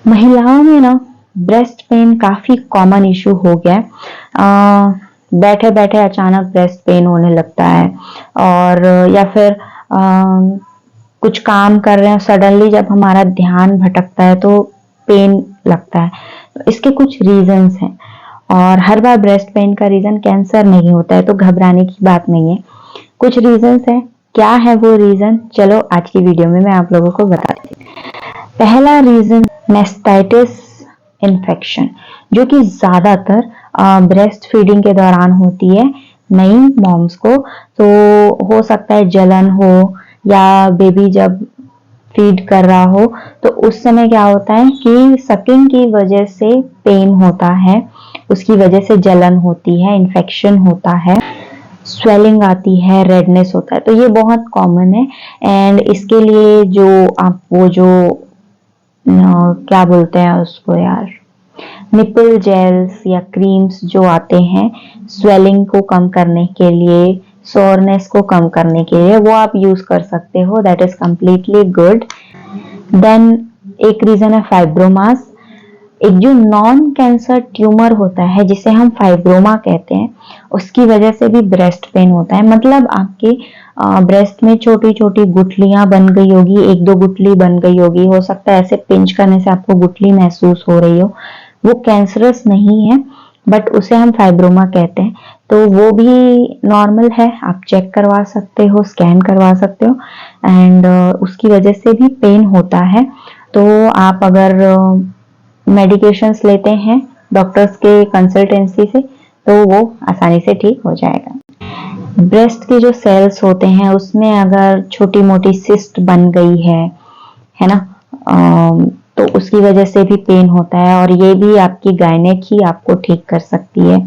महिलाओं में ना ब्रेस्ट पेन काफी कॉमन इशू हो गया है। बैठे बैठे अचानक ब्रेस्ट पेन होने लगता है, और या फिर कुछ काम कर रहे हैं, सडनली जब हमारा ध्यान भटकता है तो पेन लगता है। तो इसके कुछ रीजंस हैं, और हर बार ब्रेस्ट पेन का रीजन कैंसर नहीं होता है, तो घबराने की बात नहीं है। कुछ रीजंस हैं। क्या है वो रीजन, चलो आज की वीडियो में मैं आप लोगों को बता देती हूँ। पहला रीजन मेस्टाइटिस इन्फेक्शन, जो कि ज्यादातर ब्रेस्ट फीडिंग के दौरान होती है नई मॉम्स को। तो हो सकता है जलन हो, या बेबी जब फीड कर रहा हो तो उस समय क्या होता है कि सकिंग की वजह से पेन होता है, उसकी वजह से जलन होती है, इन्फेक्शन होता है, स्वेलिंग आती है, रेडनेस होता है। तो ये बहुत कॉमन है। एंड इसके लिए जो आप वो जो क्या बोलते हैं उसको यार, निपल जेल्स या क्रीम्स जो आते हैं स्वेलिंग को कम करने के लिए, सोरनेस को कम करने के लिए, वो आप यूज कर सकते हो। That is completely good. Then एक रीजन है फाइब्रोमास। एक जो नॉन कैंसर ट्यूमर होता है जिसे हम फाइब्रोमा कहते हैं, उसकी वजह से भी ब्रेस्ट पेन होता है। मतलब आपके ब्रेस्ट में छोटी छोटी गुठलियां बन गई होगी, एक दो गुठली बन गई होगी, हो सकता है ऐसे पिंच करने से आपको गुठली महसूस हो रही हो। वो कैंसरस नहीं है, बट उसे हम फाइब्रोमा कहते हैं। तो वो भी नॉर्मल है, आप चेक करवा सकते हो, स्कैन करवा सकते हो, एंड उसकी वजह से भी पेन होता है। तो आप अगर मेडिकेशंस लेते हैं डॉक्टर्स के कंसल्टेंसी से, तो वो आसानी से ठीक हो जाएगा। ब्रेस्ट के जो सेल्स होते हैं उसमें अगर छोटी मोटी सिस्ट बन गई है ना, तो उसकी वजह से भी पेन होता है, और ये भी आपकी गायनेक ही आपको ठीक कर सकती है।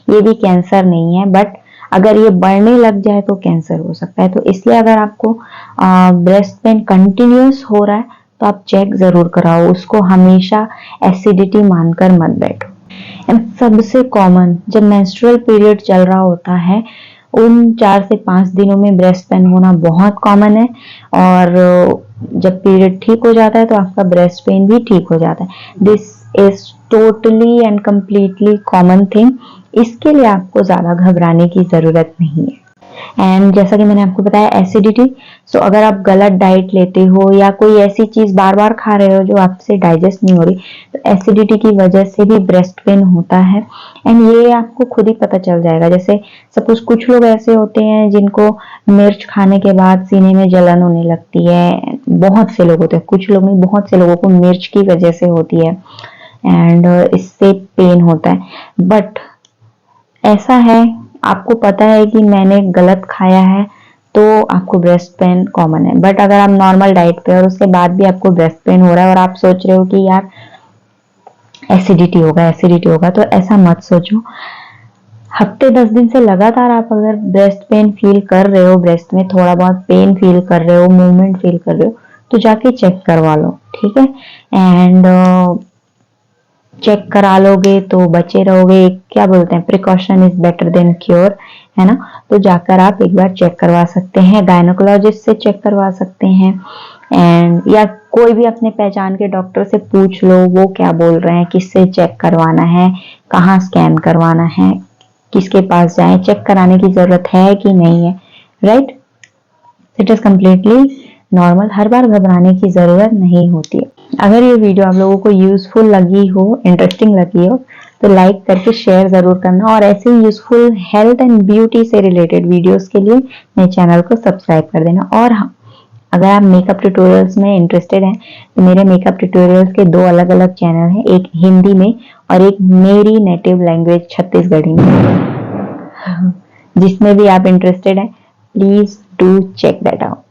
ये भी कैंसर नहीं है, बट अगर ये बढ़ने लग जाए तो कैंसर हो सकता है। तो इसलिए अगर आपको ब्रेस्ट पेन कंटिन्यूस हो रहा है तो आप चेक जरूर कराओ, उसको हमेशा एसिडिटी मानकर मत बैठो। एंड सबसे कॉमन जब मेंस्ट्रुअल पीरियड चल रहा होता है, उन 4 से 5 दिनों में ब्रेस्ट पेन होना बहुत कॉमन है, और जब पीरियड ठीक हो जाता है तो आपका ब्रेस्ट पेन भी ठीक हो जाता है। This is totally and completely common thing. इसके लिए आपको ज्यादा घबराने की जरूरत नहीं है। एंड जैसा कि मैंने आपको बताया एसिडिटी, सो अगर आप गलत डाइट लेते हो या कोई ऐसी चीज बार बार खा रहे हो जो आपसे डाइजेस्ट नहीं हो रही, तो एसिडिटी की वजह से भी ब्रेस्ट पेन होता है। एंड ये आपको खुद ही पता चल जाएगा। जैसे सपोज कुछ लोग ऐसे होते हैं जिनको मिर्च खाने के बाद सीने में जलन होने लगती है। बहुत से लोग होते हैं, कुछ लोग नहीं, बहुत से लोगों को मिर्च की वजह से होती है, एंड इससे पेन होता है। बट ऐसा है, आपको पता है कि मैंने गलत खाया है तो आपको ब्रेस्ट पेन कॉमन है। बट अगर आप नॉर्मल डाइट पे और उसके बाद भी आपको ब्रेस्ट पेन हो रहा है और आप सोच रहे हो कि यार एसिडिटी होगा, तो ऐसा मत सोचो। हफ्ते 10 दिन से लगातार आप अगर ब्रेस्ट पेन फील कर रहे हो, ब्रेस्ट में थोड़ा बहुत पेन फील कर रहे हो, मूवमेंट फील कर रहे हो, तो जाके चेक करवा लो, ठीक है। एंड चेक करा लोगे तो बचे रहोगे। क्या बोलते हैं, precaution is better than cure, है ना। तो जाकर आप एक बार चेक करवा सकते हैं, गायनोकोलॉजिस्ट से चेक करवा सकते हैं, एंड या कोई भी अपने पहचान के डॉक्टर से पूछ लो वो क्या बोल रहे हैं, किससे चेक करवाना है, कहाँ स्कैन करवाना है, किसके पास जाए, चेक कराने की जरूरत है कि नहीं है, right. It is completely normal, हर बार घबराने की जरूरत नहीं होती है। अगर ये वीडियो आप लोगों को यूजफुल लगी हो, इंटरेस्टिंग लगी हो, तो लाइक करके शेयर जरूर करना, और ऐसे यूजफुल हेल्थ एंड ब्यूटी से रिलेटेड वीडियोस के लिए मेरे चैनल को सब्सक्राइब कर देना। और हाँ, अगर आप मेकअप ट्यूटोरियल्स में इंटरेस्टेड हैं तो मेरे मेकअप ट्यूटोरियल्स के 2 अलग अलग चैनल हैं, एक हिंदी में और एक मेरी नेटिव लैंग्वेज छत्तीसगढ़ी में। जिसमें भी आप इंटरेस्टेड हैं, please do check that out.